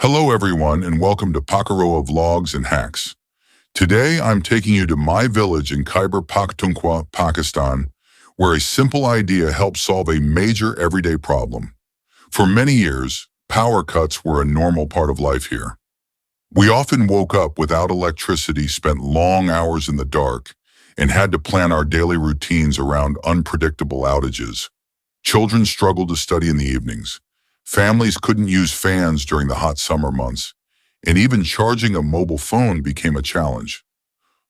Hello everyone and welcome to Pakaroa Vlogs and Hacks. Today I'm taking you to my village in Khyber Pakhtunkhwa, Pakistan, where a simple idea helped solve a major everyday problem. For many years, power cuts were a normal part of life here. We often woke up without electricity, spent long hours in the dark, and had to plan our daily routines around unpredictable outages. Children struggled to study in the evenings. Families couldn't use fans during the hot summer months, and even charging a mobile phone became a challenge.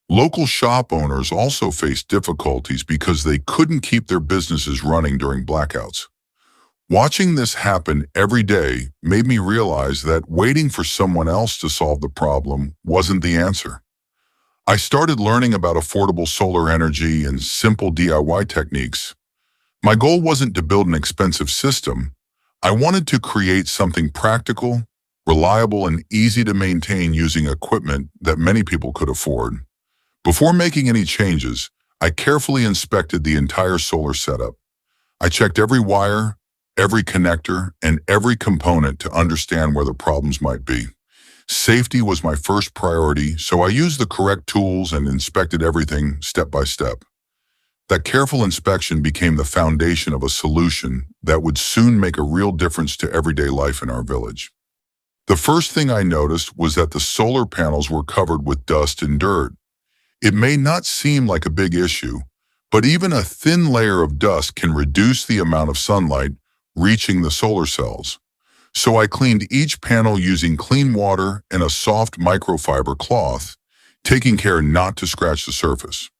Local shop owners also faced difficulties because they couldn't keep their businesses running during blackouts. Watching this happen every day made me realize that waiting for someone else to solve the problem wasn't the answer. I started learning about affordable solar energy and simple DIY techniques. My goal wasn't to build an expensive system. I wanted to create something practical, reliable, and easy to maintain using equipment that many people could afford. Before making any changes, I carefully inspected the entire solar setup. I checked every wire, every connector, and every component to understand where the problems might be. Safety was my first priority, so I used the correct tools and inspected everything step by step. That careful inspection became the foundation of a solution that would soon make a real difference to everyday life in our village. The first thing I noticed was that the solar panels were covered with dust and dirt. It may not seem like a big issue, but even a thin layer of dust can reduce the amount of sunlight reaching the solar cells. So I cleaned each panel using clean water and a soft microfiber cloth, taking care not to scratch the surface.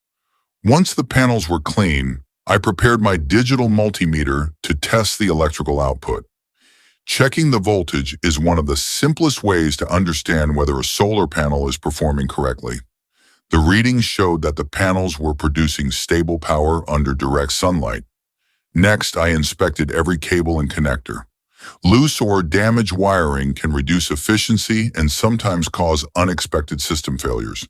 Once the panels were clean, I prepared my digital multimeter to test the electrical output. Checking the voltage is one of the simplest ways to understand whether a solar panel is performing correctly. The readings showed that the panels were producing stable power under direct sunlight. Next, I inspected every cable and connector. Loose or damaged wiring can reduce efficiency and sometimes cause unexpected system failures.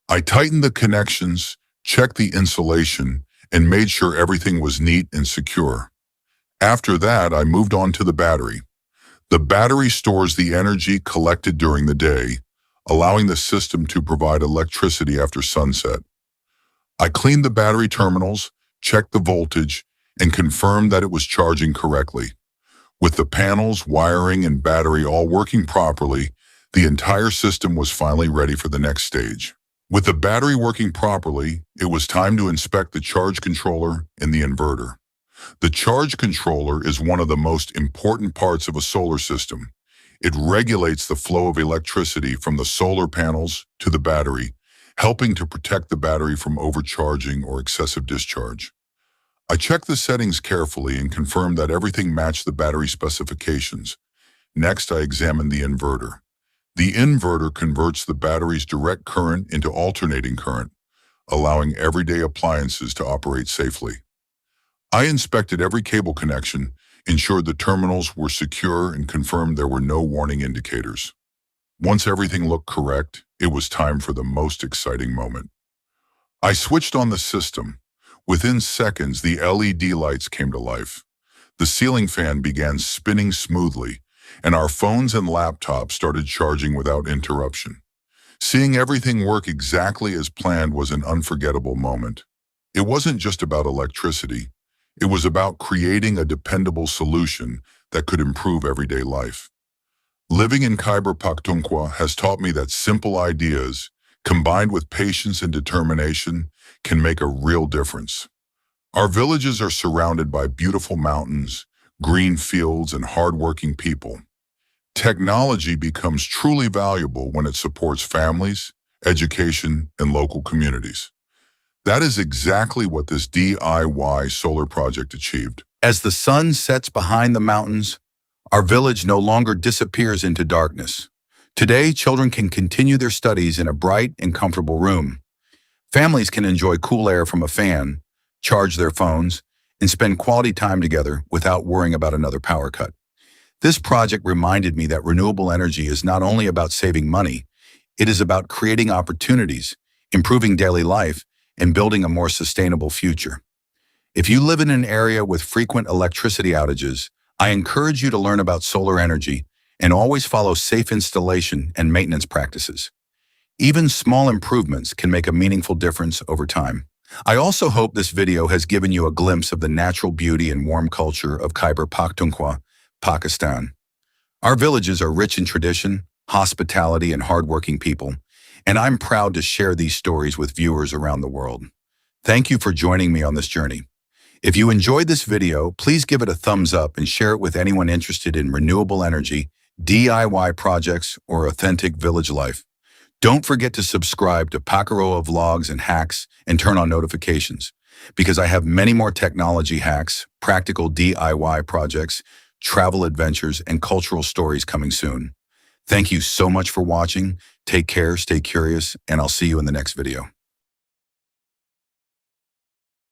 I tightened the connections, checked the insulation, and made sure everything was neat and secure. After that, I moved on to the battery. The battery stores the energy collected during the day, allowing the system to provide electricity after sunset. I cleaned the battery terminals, checked the voltage, and confirmed that it was charging correctly. With the panels, wiring, and battery all working properly, the entire system was finally ready for the next stage. With the battery working properly, it was time to inspect the charge controller and the inverter. The charge controller is one of the most important parts of a solar system. It regulates the flow of electricity from the solar panels to the battery, helping to protect the battery from overcharging or excessive discharge. I checked the settings carefully and confirmed that everything matched the battery specifications. Next, I examined the inverter. The inverter converts the battery's direct current into alternating current, allowing everyday appliances to operate safely. I inspected every cable connection, ensured the terminals were secure, and confirmed there were no warning indicators. Once everything looked correct, it was time for the most exciting moment. I switched on the system. Within seconds, the LED lights came to life. The ceiling fan began spinning smoothly, and our phones and laptops started charging without interruption. Seeing everything work exactly as planned was an unforgettable moment. It wasn't just about electricity. It was about creating a dependable solution that could improve everyday life. Living in Khyber Pakhtunkhwa has taught me that simple ideas, combined with patience and determination, can make a real difference. Our villages are surrounded by beautiful mountains, green fields, and hardworking people. Technology becomes truly valuable when it supports families, education, and local communities. That is exactly what this DIY solar project achieved. As the sun sets behind the mountains, our village no longer disappears into darkness. Today, children can continue their studies in a bright and comfortable room. Families can enjoy cool air from a fan, charge their phones, and spend quality time together without worrying about another power cut. This project reminded me that renewable energy is not only about saving money, it is about creating opportunities, improving daily life, and building a more sustainable future. If you live in an area with frequent electricity outages, I encourage you to learn about solar energy and always follow safe installation and maintenance practices. Even small improvements can make a meaningful difference over time. I also hope this video has given you a glimpse of the natural beauty and warm culture of Khyber Pakhtunkhwa, Pakistan. Our villages are rich in tradition, hospitality, and hardworking people, and I'm proud to share these stories with viewers around the world. Thank you for joining me on this journey. If you enjoyed this video, please give it a thumbs up and share it with anyone interested in renewable energy, DIY projects, or authentic village life. Don't forget to subscribe to Pakaroa Vlogs and Hacks and turn on notifications, because I have many more technology hacks, practical DIY projects, travel adventures, and cultural stories coming soon. Thank you so much for watching. Take care, stay curious, and I'll see you in the next video.